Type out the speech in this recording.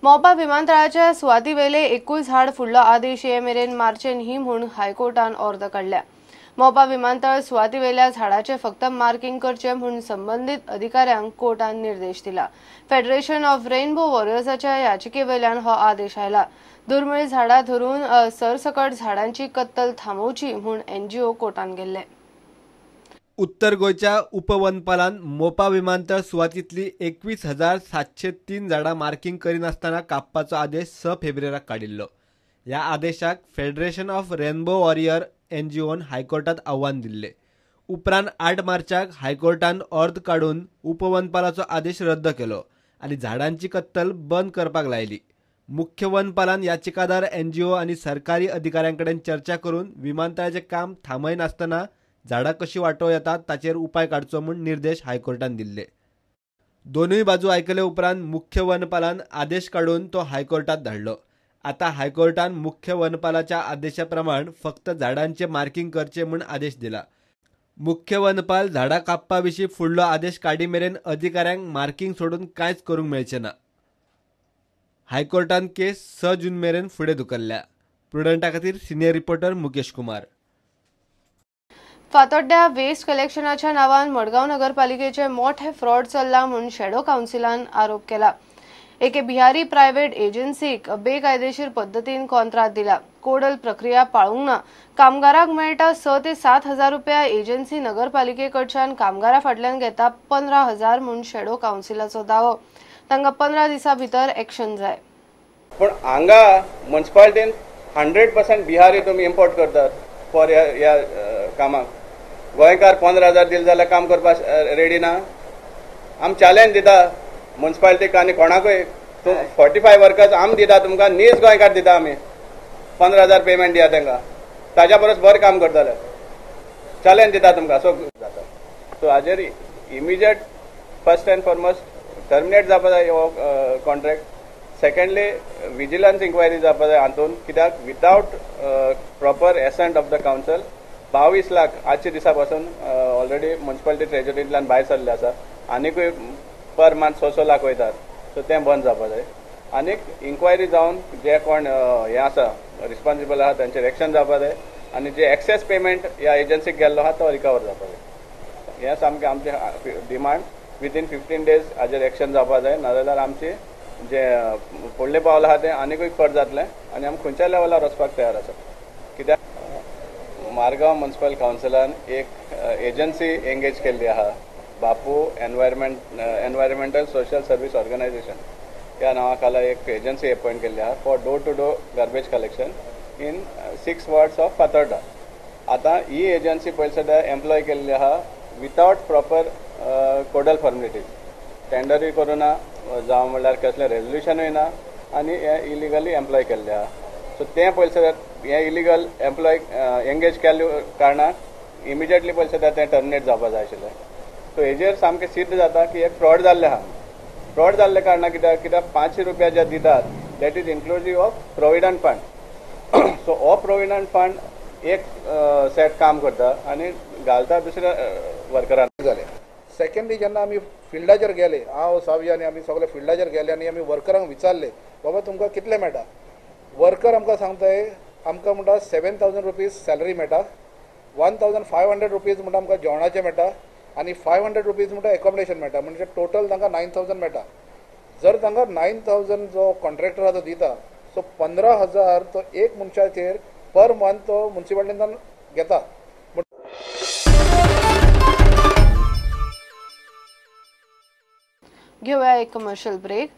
मोपा विमानतळाच्या सुवातीवेले 21 झाड फुडलो आदेश ये मेरेन मारचे न्ही म्हूण हायकोर्टान ऑर्डर काढल्या। मोपा विमानतळ सुवातीवेल्या झाडाचे फक्त मार्किंग करचे म्हूण संबंधित अधिकाऱ्यांक कोर्टान निर्देश दिला। फेडरेशन ऑफ रेनबो वॉरियर्साच्या याचिकेवेल्यान हो आदेश आयला। दुर्मिळ झाडां धरून सरसकट झाडांची कत्तल थांबोवची म्हूण NGO कोर्टान गेल्ले। उत्तर गोयच्या उपवनपालान मोपा विमानतळ सुवातीतली 21,703 झाडां मार्किंग करिनासतना कापपाचो आदेश 6 फेब्रुवारीक काडिल्लो। ह्या आदेशाक फेडरेशन ऑफ रेनबो वॉरियर NGOन हायकोर्टात आव्हान दिल्ले। उपरांत 8 मार्चाक हायकोर्टान अर्द काडून उपवनपालाचो आदेश रद्द केलो आनी झाडांची कत्तल बंद करपाक लायली। मुख्य वनपालान याचिकादार NGO आनी सरकारी अधिकाऱ्यांकडेन चर्चा करून विमानतळाचें काम थांबयनासतना झाडां कशी वाटोव येतात ताचेर उपाय काडचो म्हूण निर्देश हायकोर्टान दिल्ले। दोनूय बाजू आयकले उपरांत मुख्य वनपालान आदेश काडून तो हायकोर्टात धाडलो। आता हायकोर्टान मुख्य वनपालाच्या आदेशा प्रमाण फक्त झाडांचे मार्किंग करचे म्हूण आदेश दिला। मुख्य वनपाल झाडां कापपा विशीं फुडलो आदेश काडी मेरेन अधिकाऱ्यांक मार्किंग सोडून कांयच करूंक मेळचें ना। हायकोर्टान केस 6 जून मेरेन फुडें धुकल्ल्या। प्रुडंटा खातीर सिनियर रिपोर्टर मुकेश कुमार। फातोड्ड्या वेस्ट कलेक्शनाच्या नावान मडगांव नगरपालिकेचे मोठे फ्रॉड चल्ला म्हूण शॅडो काउन्सिलान आरोप केला। एके बिहारी प्रायव्हेट एजन्सीक बेकायदेशीर पद्दतीन कॉन्ट्रॅक्ट दिला। कोडल प्रक्रिया पाळूंक ना। कामगाराक मेळटा 6 ते 7 हजार रुपया एजन्सी नगरपालिकेकडच्यान कामगारा फाटल्यान घेता 15,000 म्हूण शॅडो काउन्सिलाचो दावो। तांकां 15 दिसां भितर एक्शन जाय। पण हांगा म्युनिसिपालिटीन 100% बिहारी तुमी इम्पोर्ट करतात फॉर ह्या कामाक। गोंयकार 15,000 दिले जाल्यार काम करपाक रेडी ना। आम चॅलेंज दिता म्युनिसिपालिटीक आनी कोणाकूय 45 वर्कर्स आम दिता तुमकां नीज गोंयकार दिता आमी 15,000 पेमेंट दिया तांकां ताज्या परस बरें काम करतले चॅलेंज दिता तुमकां सो जाता। सो हाजेर immediate first end foremost terminate जावपा जाय हो कॉन्ट्रॅक्ट। सेकंडली विजिलन्स इन्क्वायरी जावपा जाय हातून कित्याक without proper ascent of the council 22 lakh आजच्या दिसा पासून ऑलरेडी म्युनिसिपालिटी ट्रेजरींतल्यान भायर सरले आसा। आनीकूय पर मंथ 6 लाख वयतात सो तें बंद जावपा जाय। आनीक इन्क्वायरी जावन जे कोण हे आसा रिस्पॉन्सिबल आहा तांचेर एक्शन जावपा जाय आनी जे एक्सेस पेमेंट ह्या एजन्सीक गेल्लो आहा तो रिकवर जावपा जाय। हें सामकें आमचें डिमांड। विथीन 15 डेज हाजेर एक्शन जावपा जाय नाजाल्यार आमचे जे फुडलें पावल आहा तें आनीकूय खर जातलें आनी आमी खंयच्या लेवलार वचपाक तयार आसा। कित्याक मारगांव म्युनिसिपल काउन्सिलान एक एजन्सी एंगेज केल्ली आहा Bapu environmental social service organisation ह्या नांवा खाला एक एजन्सी अपॉइंट केल्ली आहा for door to door garbage collection in 6 wards of Fatorda. आतां ही एजन्सी पयलीं सद्या एम्प्लॉय केल्ली आहा विथआउट प्रॉपर कोडल फॉर्मेलिटीज। टेंडरूय करूना जावं म्हणल्यार कसलें रेजोल्युशनूय ना आनी हें इलिगली एम्प्लॉय केल्लें आहा। सो तें पयलीं सद्या हें इलिगल एम्प्लॉय एंगेज केल्ल्या कारणाक इमिजिएटली पयलीं सद्या तें टर्मिनेट जावपा जाय आशिल्लें। सो हेजेर सामकें सिद्ध जाता की एक फ्रॉड जाल्लें आहा। फ्रॉड जाल्ल्या कारणाक कित्याक 500 रुपया जे दितात that is inclusive of provident fund. So हो प्रोविडंट फंड एक सेट काम करता आनी घालता दुसऱ्या वर्करांक जालें। सेकंडली जेन्ना आमी फिल्डाचेर गेले हांव सावजी आनी आमी सगळे फिल्डाचेर गेले आनी आमी वर्करांक विचारले बाबा तुमकां कितले मेळटा। वर्कर आमकां सांगताय आमकां म्हणटा 7,000 रुपीज सॅलरी मेळटा 1,500 रुपीज म्हणटा आमकां जेवणाचें मेळटा आनी 500 रुपीज म्हणटा एकोमोडेशन मेळटा म्हणजे टोटल तांकां 9,000 मेळटा। जर तांकां 9,000 जो कॉन्ट्रॅक्टर आहा तो दिता सो 15,000 तो एक मनशाचेर पर मंथ तो म्युनिसिपालिटींतल्यान घेता। घेऊया एक कमर्शियल ब्रेक।